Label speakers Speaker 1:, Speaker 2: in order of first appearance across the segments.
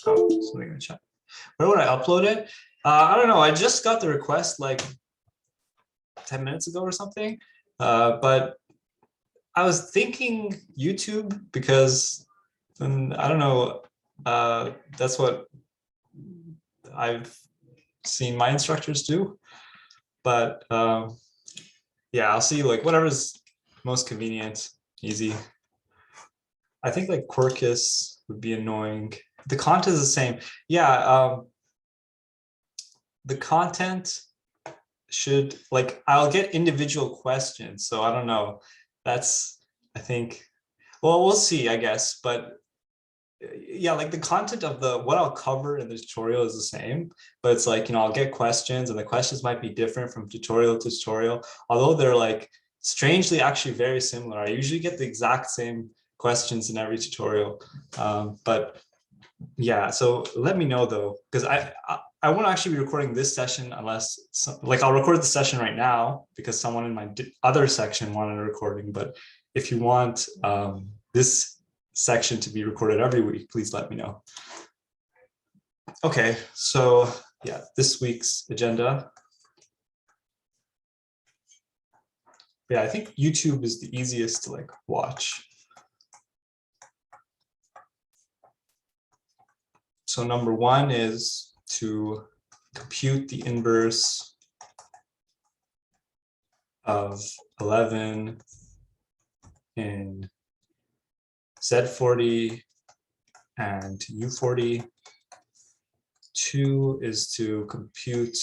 Speaker 1: Oh, something in the chat. Where would I upload it? I don't know. I just got the request like 10 minutes ago or something. But I was thinking YouTube because I don't know. That's what I've seen my instructors do. But yeah, I'll see like whatever's most convenient, easy. I think like Quarkus would be annoying. The content is the same. Yeah, the content should like I'll get individual questions. So I don't know. That's I think. Well, we'll see, I guess. But yeah, like the content of the what I'll cover in the tutorial is the same, but it's like, you know, I'll get questions and the questions might be different from tutorial to tutorial, although they're like strangely actually very similar. I usually get the exact same questions in every tutorial. But yeah, so let me know though, because I won't actually be recording this session unless like I'll record the session right now because someone in my other section wanted a recording. But if you want this section to be recorded every week, please let me know. Okay, so yeah, this week's agenda. Yeah, I think YouTube is the easiest to like watch. So number one is to compute the inverse of 11 in Z40 and U40. 2 is to compute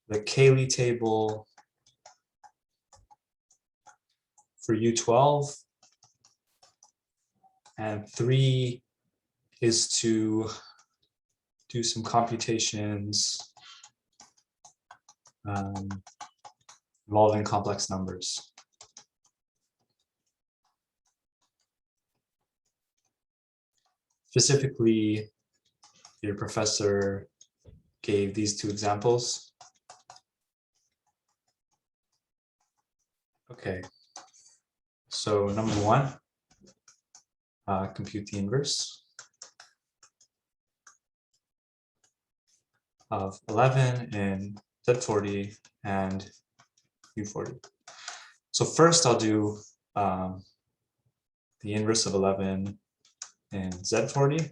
Speaker 1: the Cayley table for U12. And 3 is to do some computations involving complex numbers. Specifically, your professor gave these two examples. Okay, so number one, compute the inverse of 11 in Z40 and U40. So first I'll do the inverse of 11 in Z40.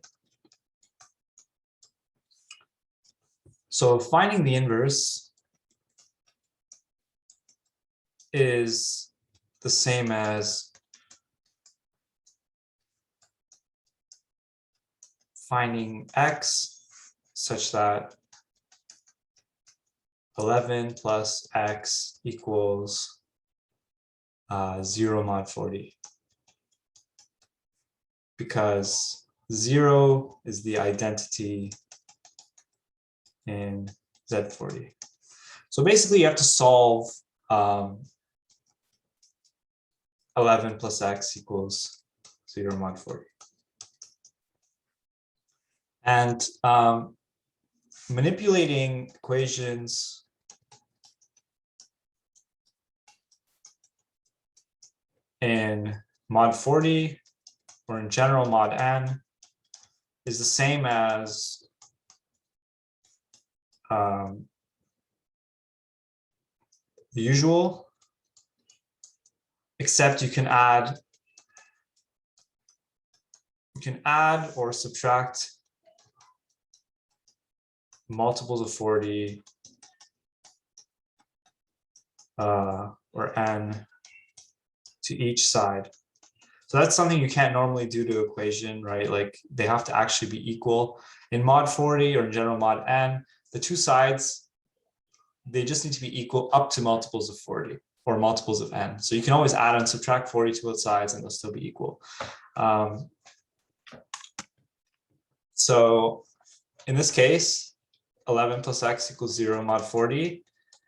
Speaker 1: So finding the inverse is the same as finding x such that 11 plus x equals 0 mod 40. Because 0 is the identity in Z40. So basically you have to solve 11 plus x equals 0 mod 40. And manipulating equations in mod 40 or in general mod n is the same as the usual, except you can add or subtract multiples of 40 or n to each side. So that's something you can't normally do to equation, right? Like they have to actually be equal. In mod 40 or in general mod n, the two sides, they just need to be equal up to multiples of 40 or multiples of n. So you can always add and subtract 40 to both sides and they'll still be equal. So in this case, 11 plus x equals 0 mod 40.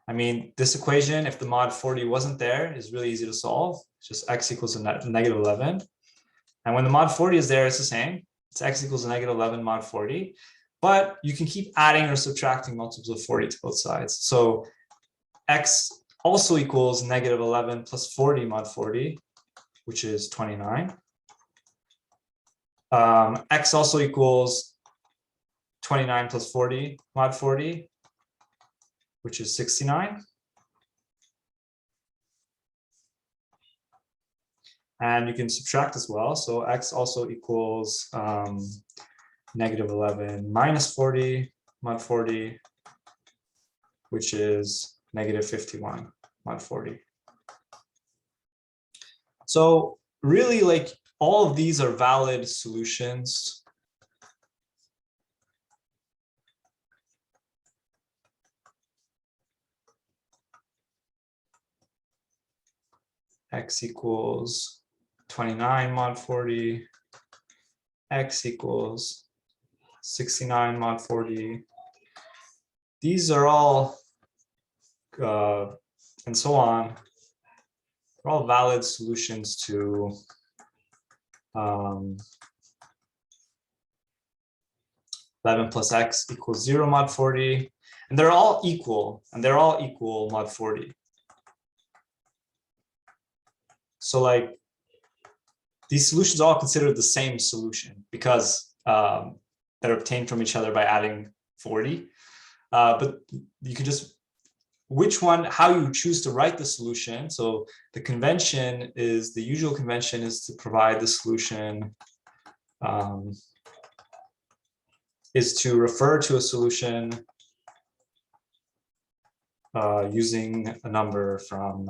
Speaker 1: I mean, this equation, if the mod 40 wasn't there, is really easy to solve. It's just x equals a negative 11. And when the mod 40 is there, it's the same. It's x equals a negative 11 mod 40. But you can keep adding or subtracting multiples of 40 to both sides. So x also equals negative 11 plus 40 mod 40, which is 29. X also equals 29 plus 40 mod 40, which is 69. And you can subtract as well. So X also equals negative 11 minus 40 mod 40, which is negative 51 mod 40. So really, like, all of these are valid solutions. X equals 29 mod 40, X equals 69 mod 40. These are all, and so on, they're all valid solutions to 11 plus X equals 0 mod 40. And they're all equal, mod 40. So like, these solutions are all considered the same solution because they're obtained from each other by adding 40. But you can just, which one, how you choose to write the solution. So the convention is, the usual convention is to provide the solution, is to refer to a solution using a number from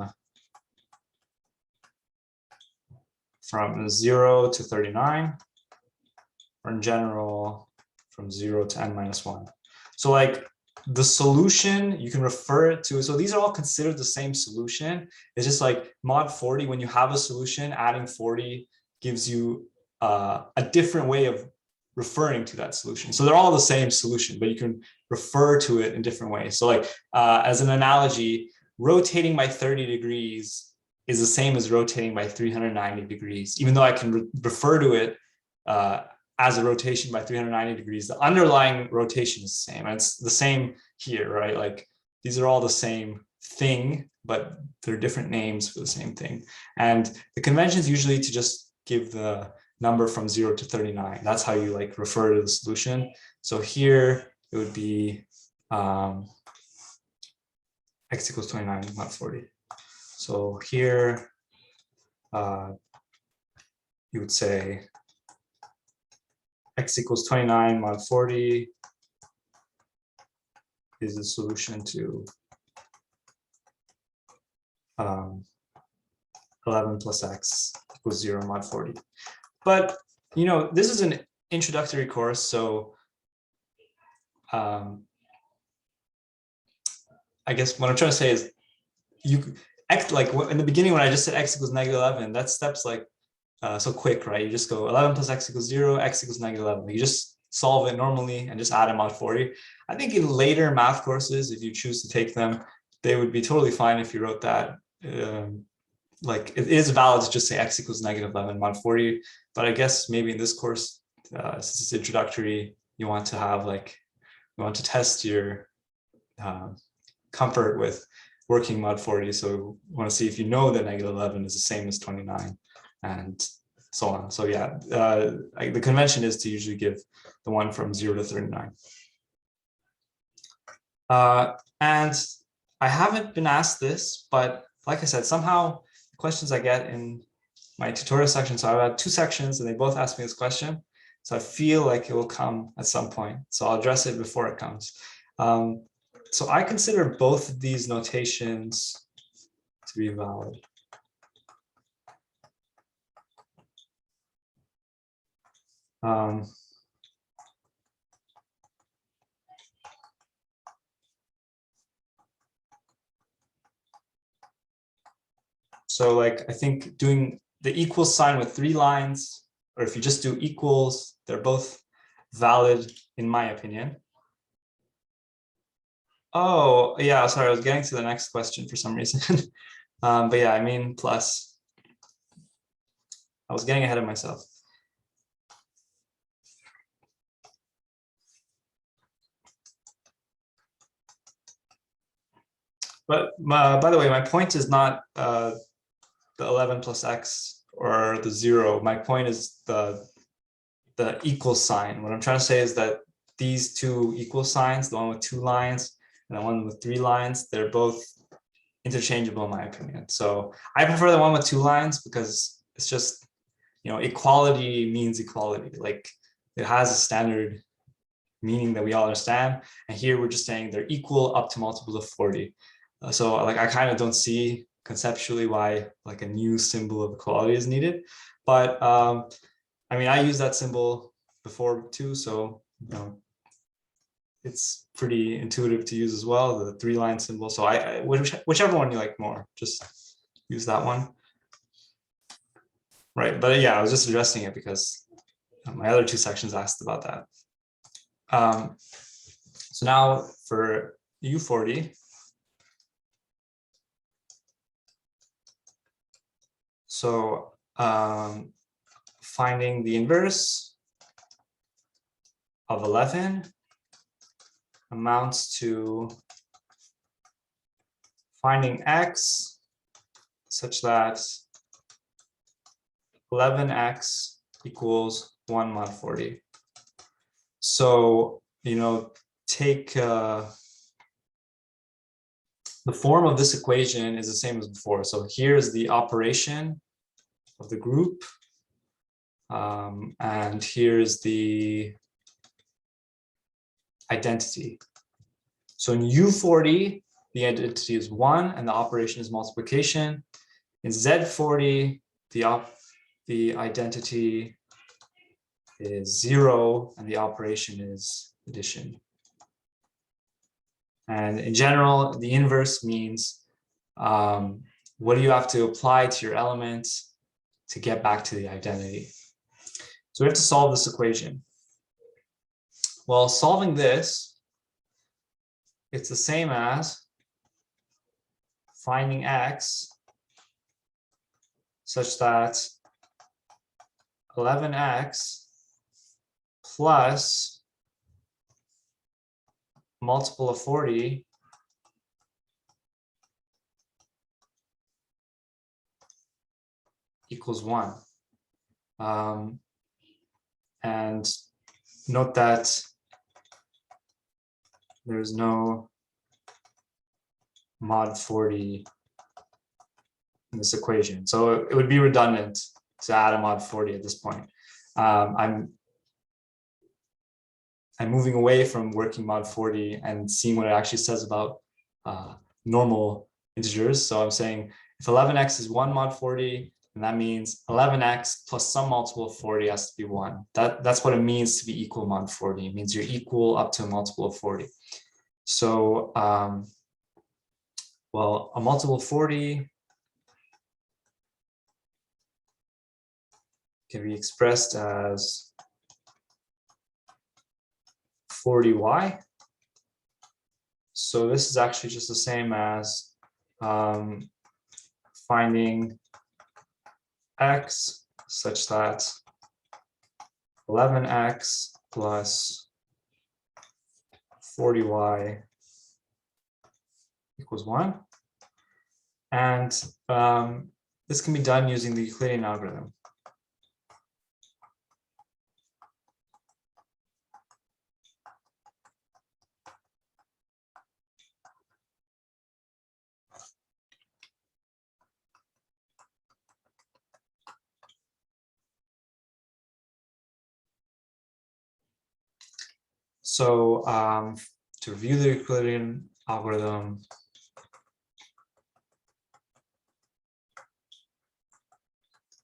Speaker 1: 0 to 39, or in general, from 0 to n minus 1. So like, the solution, you can refer it to, so these are all considered the same solution. It's just like mod 40, when you have a solution, adding 40 gives you a different way of referring to that solution. So they're all the same solution, but you can refer to it in different ways. So like, as an analogy, rotating by 30 degrees is the same as rotating by 390 degrees, even though I can refer to it as a rotation by 390 degrees, the underlying rotation is the same. And it's the same here, right? Like, these are all the same thing, but they're different names for the same thing. And the convention is usually to just give the number from 0 to 39. That's how you like refer to the solution. So here it would be X equals 29 mod 40. So here you would say X equals 29 mod 40 is the solution to 11 plus X equals 0 mod 40. But, you know, this is an introductory course, so I guess what I'm trying to say is, X, like in the beginning when I just said X equals negative 11, that step's like so quick, right? You just go 11 plus X equals 0, X equals negative 11. You just solve it normally and just add a mod 40. I think in later math courses, if you choose to take them, they would be totally fine if you wrote that. Like, it is valid to just say X equals negative 11 mod 40. But I guess maybe in this course, since it's introductory, you want to have like, you want to test your comfort with working mod 40. So you want to see if you know that negative 11 is the same as 29 and so on. So yeah, the convention is to usually give the one from 0 to 39. And I haven't been asked this, but like I said, somehow the questions I get in my tutorial section, so I've had 2 sections and they both ask me this question. So I feel like it will come at some point. So I'll address it before it comes. So I consider both of these notations to be valid. So like, I think doing the equal sign with 3 lines, or if you just do equals, they're both valid in my opinion. Oh, yeah, sorry, I was getting to the next question for some reason. But yeah, I mean, plus. I was getting ahead of myself. But by the way, my point is not the 11 plus X or the 0. My point is the the equal sign. What I'm trying to say is that these two equal signs, the one with 2 lines and the one with 3 lines, they're both interchangeable in my opinion. So I prefer the one with 2 lines because it's just, equality means equality. Like it has a standard meaning that we all understand. And here we're just saying they're equal up to multiples of 40. So like I kind of don't see conceptually why like a new symbol of equality is needed. But I mean, I used that symbol before too, so it's pretty intuitive to use as well, the 3-line symbol. So whichever one you like more, just use that one. Right, but yeah, I was just addressing it because my other 2 sections asked about that. So now for U40, so finding the inverse of 11 amounts to finding x such that 11x equals 1 mod 40. So, take the form of this equation is the same as before. So here's the operation of the group, and here's the identity. So in U40, the identity is 1 and the operation is multiplication. In Z40, the identity is 0 and the operation is addition. And in general, the inverse means what do you have to apply to your elements to get back to the identity. So we have to solve this equation. Well, solving this, it's the same as finding x such that 11x plus multiple of 40 equals 1. And note that there's no mod 40 in this equation. So it would be redundant to add a mod 40 at this point. I'm moving away from working mod 40 and seeing what it actually says about normal integers. So I'm saying if 11x is 1 mod 40, then that means 11x plus some multiple of 40 has to be 1. That's what it means to be equal mod 40. It means you're equal up to a multiple of 40. So, well, a multiple of 40 can be expressed as 40y. So this is actually just the same as finding x such that 11x plus 40y equals 1. And this can be done using the Euclidean algorithm. So to review the Euclidean algorithm,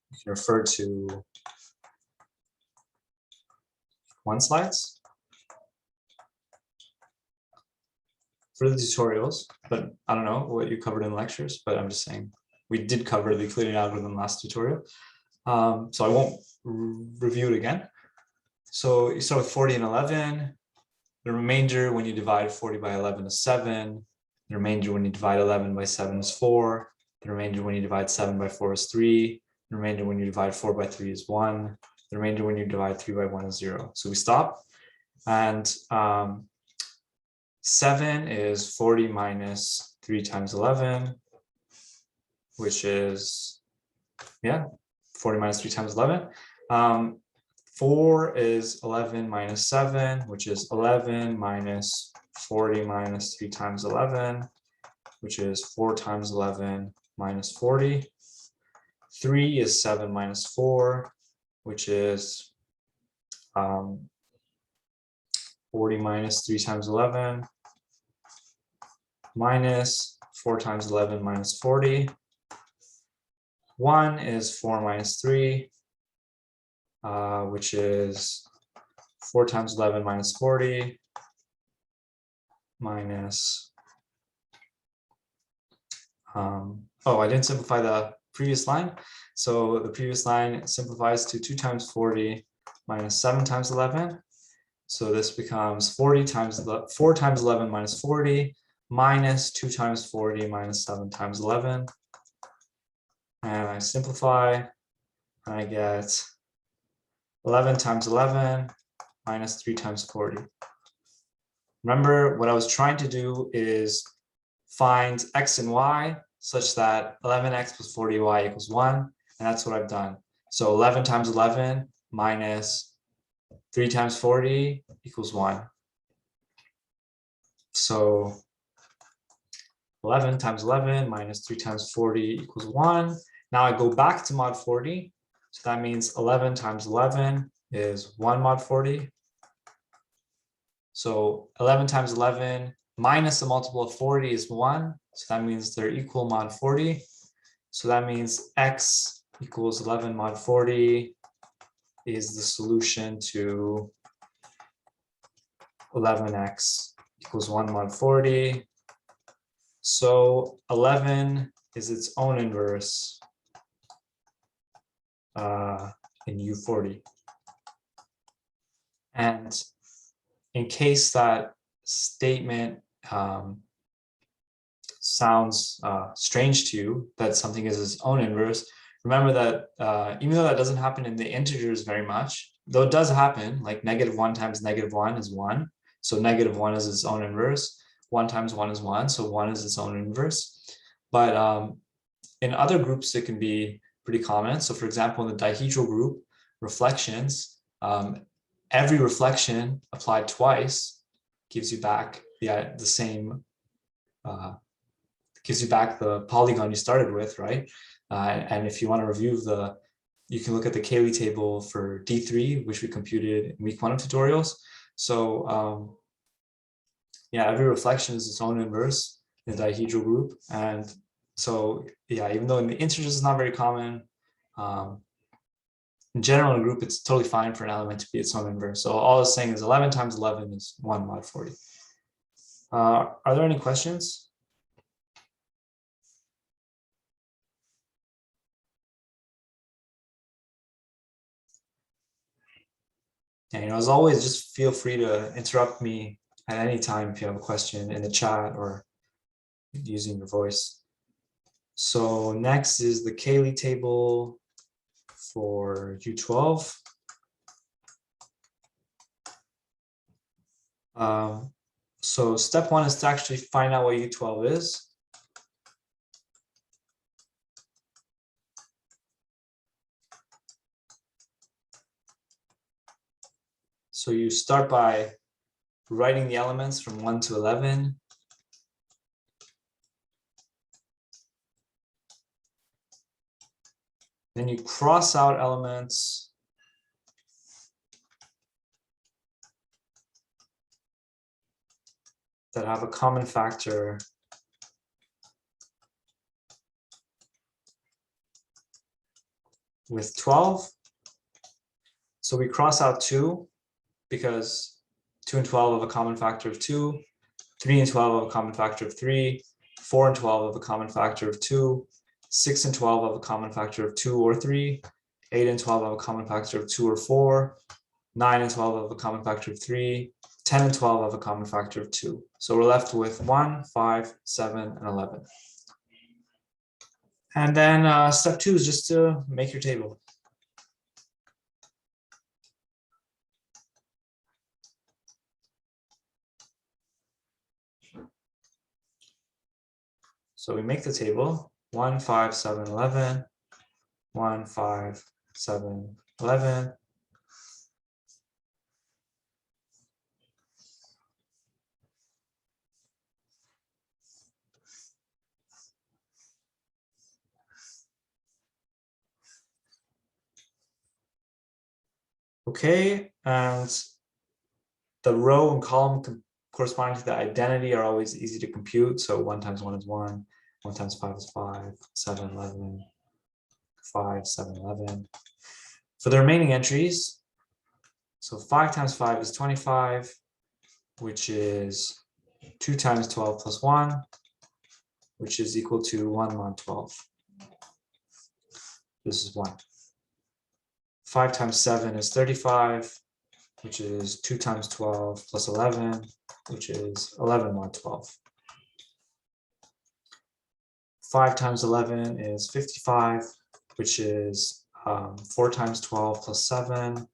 Speaker 1: you can refer to 1 slides for the tutorials, but I don't know what you covered in lectures, but I'm just saying we did cover the Euclidean algorithm last tutorial. So I won't review it again. So you start with 40 and 11. The remainder when you divide 40 by 11 is 7. The remainder when you divide 11 by 7 is 4. The remainder when you divide 7 by 4 is 3. The remainder when you divide 4 by 3 is 1. The remainder when you divide 3 by 1 is 0. So we stop. And 7 is 40 minus 3 times 11, which is, 40 minus 3 times 11. 4 is 11 minus 7, which is 11 minus 40 minus 3 times 11, which is 4 times 11 minus 40. 3 is 7 minus 4, which is 40 minus 3 times 11, minus 4 times 11 minus 40. 1 is 4 minus 3, which is 4 times 11 minus 40, minus, oh, I didn't simplify the previous line. So the previous line simplifies to 2 times 40 minus 7 times 11. So this becomes 4 times 11 minus 40 minus 2 times 40 minus 7 times 11. And I simplify, and I get 11 times 11 minus 3 times 40. Remember, what I was trying to do is find x and y such that 11x plus 40y equals 1, and that's what I've done. So 11 times 11 minus 3 times 40 equals 1. So 11 times 11 minus 3 times 40 equals 1. Now I go back to mod 40. So that means 11 times 11 is 1 mod 40. So 11 times 11 minus the multiple of 40 is 1. So that means they're equal mod 40. So that means x equals 11 mod 40 is the solution to 11x equals 1 mod 40. So 11 is its own inverse in U40. And in case that statement sounds strange to you, that something is its own inverse, remember that even though that doesn't happen in the integers very much, though it does happen, like -1 times -1 is 1. So -1 is its own inverse. 1 times 1 is 1. So 1 is its own inverse. But in other groups, it can be pretty common. So for example, in the dihedral group, reflections, every reflection applied twice gives you back the same, gives you back the polygon you started with, right? And if you want to review you can look at the Cayley table for D3, which we computed in week 1 of tutorials. So yeah, every reflection is its own inverse in the dihedral group. And so yeah, even though in the integers it's not very common, in general in a group, it's totally fine for an element to be its own inverse. So all it's saying is 11 times 11 is 1 mod 40. Are there any questions? And as always, just feel free to interrupt me at any time if you have a question in the chat or using your voice. So next is the Cayley table for U12. So step 1 is to actually find out what U12 is. So you start by writing the elements from 1 to 11. Then you cross out elements that have a common factor with 12. So we cross out 2 because 2 and 12 have a common factor of 2, 3 and 12 have a common factor of 3, 4 and 12 have a common factor of 2, 6 and 12 have a common factor of 2 or 3, 8 and 12 have a common factor of 2 or 4, 9 and 12 have a common factor of 3, 10 and 12 have a common factor of 2. So we're left with 1, 5, 7, and 11. And then step 2 is just to make your table. So we make the table 1, 5, 7, 11, 1, 5, 7, 11. Okay, and the row and column corresponding to the identity are always easy to compute. So 1 times 1 is 1, 1 times 5 is 5, 7, 11, 5, 7, 11. For the remaining entries, so 5 times 5 is 25, which is 2 times 12 plus 1, which is equal to 1 mod 12. This is 1. 5 times 7 is 35, which is 2 times 12 plus 11, which is 11 mod 12. 5 times 11 is 55, which is 4 times 12 plus 7,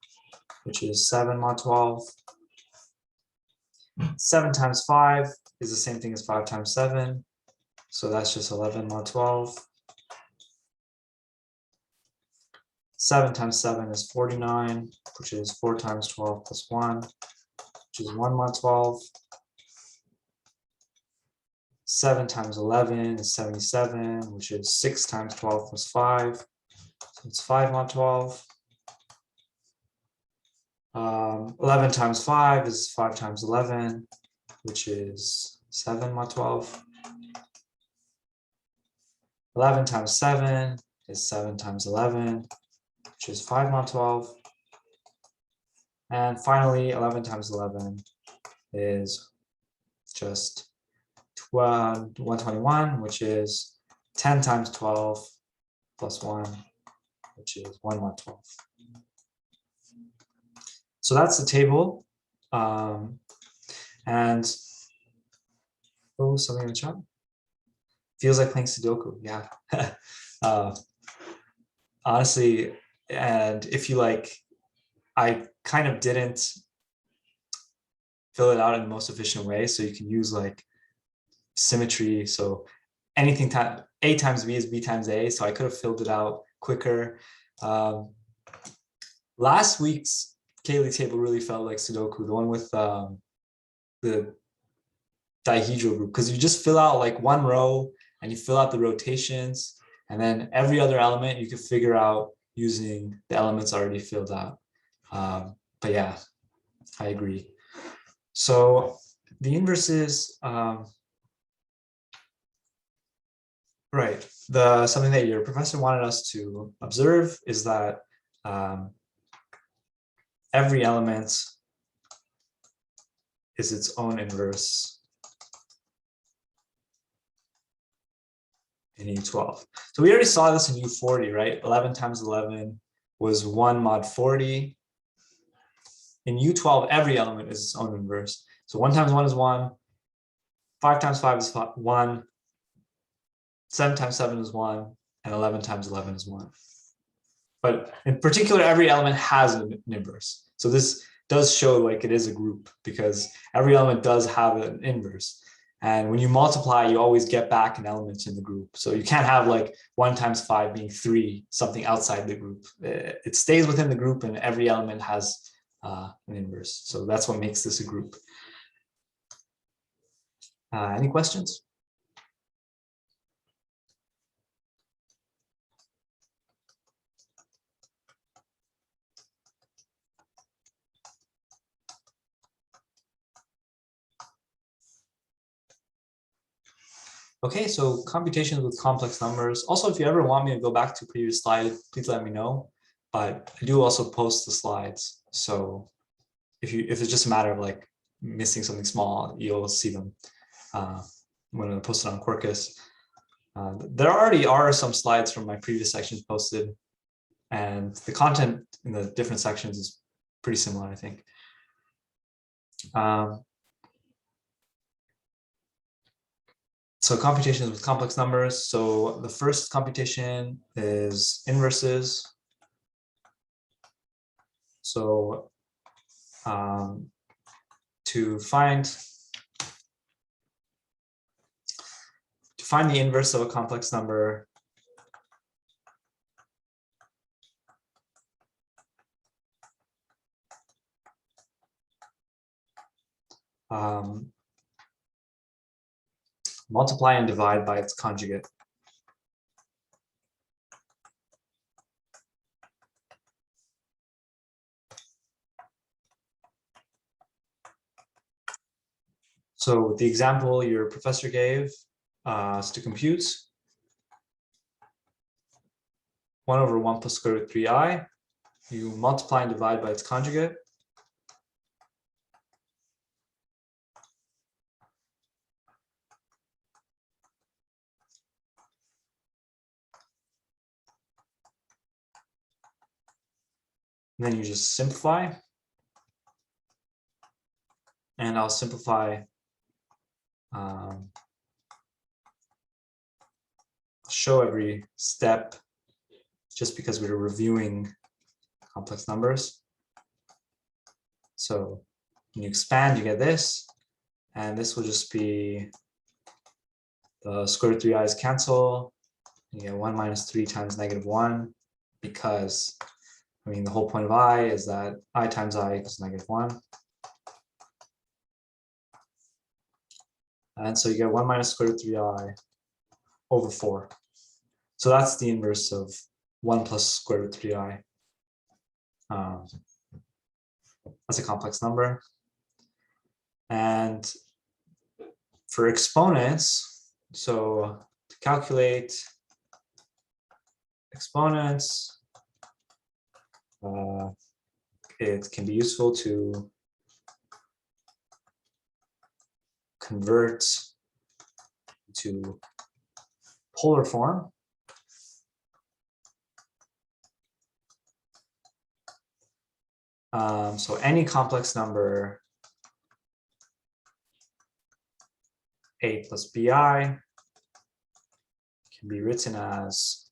Speaker 1: which is 7 mod 12. 7 times 5 is the same thing as 5 times 7, so that's just 11 mod 12. 7 times 7 is 49, which is 4 times 12 plus 1, which is 1 mod 12. 7 times 11 is 77, which is 6 times 12 plus 5, so it's 5 mod 12. 11 times 5 is 5 times 11, which is 7 mod 12. 11 times 7 is 7 times 11, which is 5 mod 12. And finally, 11 times 11 is just 121, which is 10 times 12 plus 1, which is 1 mod 12. So that's the table. And something in the chat. Feels like playing Sudoku. Yeah. Honestly, and if you like, I kind of didn't fill it out in the most efficient way. So you can use like symmetry. So anything A times B is B times A. So I could have filled it out quicker. Last week's Kaylee table really felt like Sudoku, the one with the dihedral group, because you just fill out like one row and you fill out the rotations, and then every other element you can figure out using the elements already filled out. But yeah, I agree. So the inverses, right, something that your professor wanted us to observe is that every element is its own inverse in U12. So we already saw this in U40, right? 11 times 11 was 1 mod 40. In U12, every element is its own inverse. So 1 times 1 is 1, 5 times 5 is 1, 7 times 7 is 1, and 11 times 11 is 1. But in particular, every element has an inverse. So this does show like it is a group because every element does have an inverse. And when you multiply, you always get back an element in the group. So you can't have like 1 times 5 being 3, something outside the group. It stays within the group and every element has an inverse. So that's what makes this a group. Any questions? Okay, so computations with complex numbers. Also, if you ever want me to go back to previous slide, please let me know. But I do also post the slides. So if it's just a matter of like missing something small, you'll see them when I post it on Quarkus. There already are some slides from my previous sections posted, and the content in the different sections is pretty similar, I think. So computations with complex numbers. So the first computation is inverses. So to find the inverse of a complex number, multiply and divide by its conjugate. So the example your professor gave is to compute 1 over 1 plus square root 3i. You multiply and divide by its conjugate. And then you just simplify. And I'll simplify show every step just because we're reviewing complex numbers. So when you expand, you get this, and this will just be the square root 3i's cancel. You get 1 minus 3 times -1, because I mean the whole point of I is that I times I equals -1. And so you get 1 minus square root 3i over 4. So that's the inverse of 1 plus square root 3i. That's a complex number. And for exponents, so to calculate exponents, it can be useful to convert to polar form. So any complex number a plus bi can be written as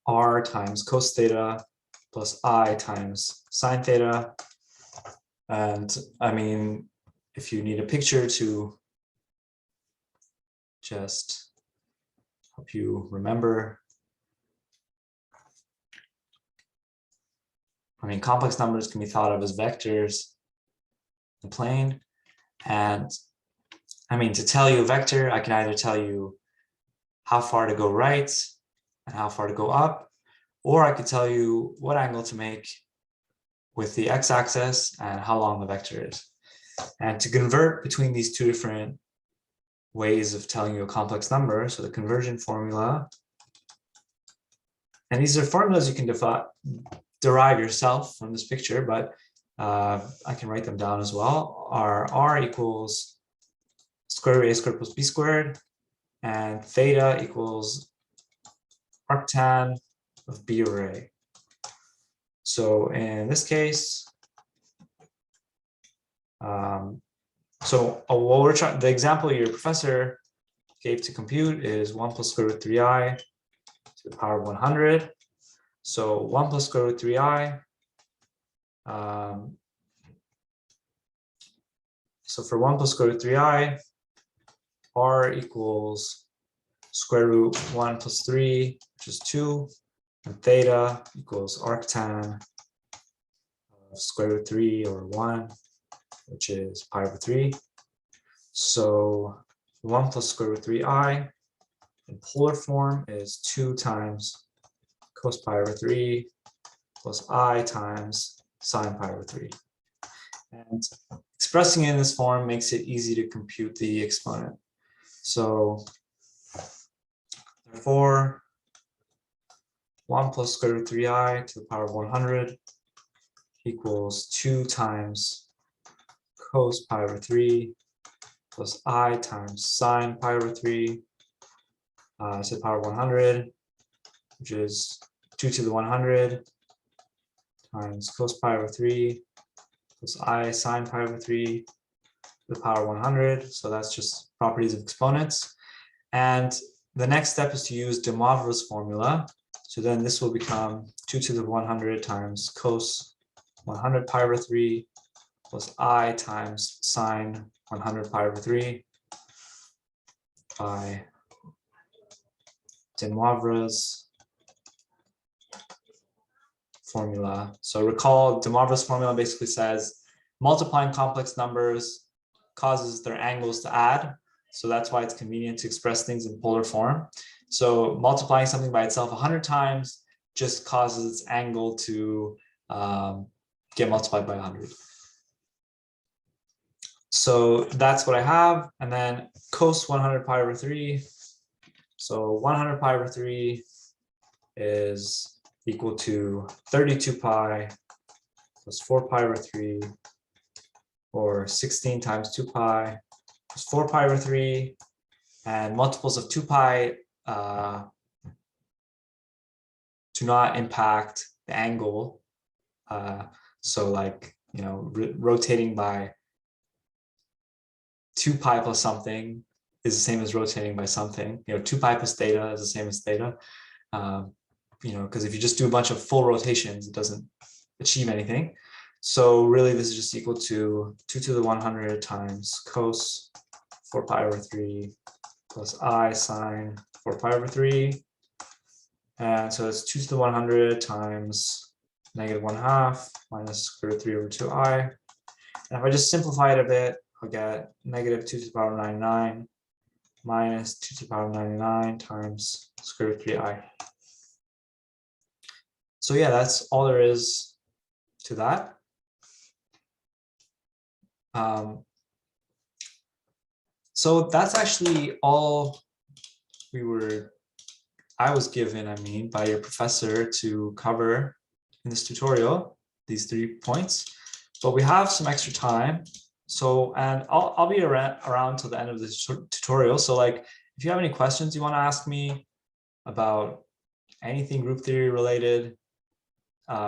Speaker 1: r times cos theta plus I times sine theta. And I mean, if you need a picture to just help you remember, I mean, complex numbers can be thought of as vectors in the plane. And I mean, to tell you a vector, I can either tell you how far to go right and how far to go up, or I could tell you what angle to make with the x-axis and how long the vector is. And to convert between these two different ways of telling you a complex number, so the conversion formula, and these are formulas you can derive yourself from this picture, but I can write them down as well, are r equals square root a squared plus b squared, and theta equals arctan of b over a. So in this case, what we're trying, the example your professor gave to compute is 1 plus square root 3i to the power of 100. So 1 plus square root 3i. So for 1 plus square root 3i, r equals square root 1 plus 3, which is 2, and theta equals arctan of square root 3 or 1, which is pi over 3. So 1 plus square root 3i in polar form is 2 times cos pi over 3 plus I times sine pi over 3. And expressing it in this form makes it easy to compute the exponent. So therefore, 1 plus square root 3i to the power of 100 equals 2 times cos pi over 3 plus I times sine pi over 3 to the power of 100, which is 2 to the 100 times cos pi over 3 plus I sine pi over 3 to the power of 100. So that's just properties of exponents. And the next step is to use de Moivre's formula. So then this will become 2 to the 100 times cos 100 pi over 3 plus I times sine 100 pi over 3 by de Moivre's formula. So recall, de Moivre's formula basically says multiplying complex numbers causes their angles to add. So that's why it's convenient to express things in polar form. So multiplying something by itself 100 times just causes its angle to get multiplied by 100. So that's what I have. And then cos 100 pi over 3. So 100 pi over 3 is equal to 32 pi plus 4 pi over 3, or 16 times 2 pi plus 4 pi over 3. And multiples of 2 pi do not impact the angle. So like, you know, rotating by 2 pi plus something is the same as rotating by something. You know, 2 pi plus theta is the same as theta. You know, because if you just do a bunch of full rotations, it doesn't achieve anything. So really, this is just equal to 2 to the 100 times cos 4 pi over 3 plus I sine 4 pi over 3. And so it's 2 to the 100 times negative 1/2 minus square root 3 over 2i. And if I just simplify it a bit, I'll get negative 2 to the power 99 minus 2 to the power 99 times square root 3i. So yeah, that's all there is to that. So that's actually all I was given, by your professor to cover in this tutorial, these 3 points. But we have some extra time. So, and I'll be around till the end of this tutorial. So like, if you have any questions you want to ask me about anything group theory related,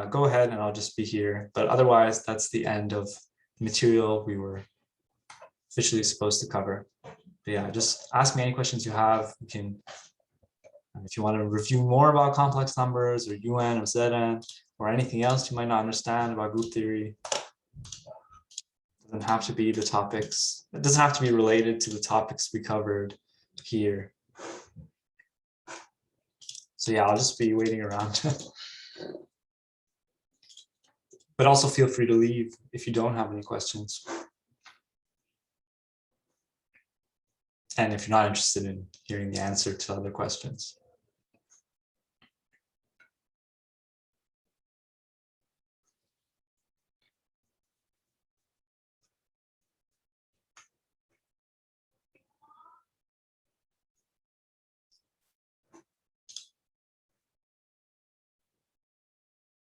Speaker 1: go ahead and I'll just be here. But otherwise, that's the end of the material we were officially supposed to cover. But yeah, just ask me any questions you have. You can, if you want to review more about complex numbers or UN or Zn or anything else you might not understand about group theory, it doesn't have to be the topics. It doesn't have to be related to the topics we covered here. So yeah, I'll just be waiting around. But also feel free to leave if you don't have any questions. And if you're not interested in hearing the answer to other questions.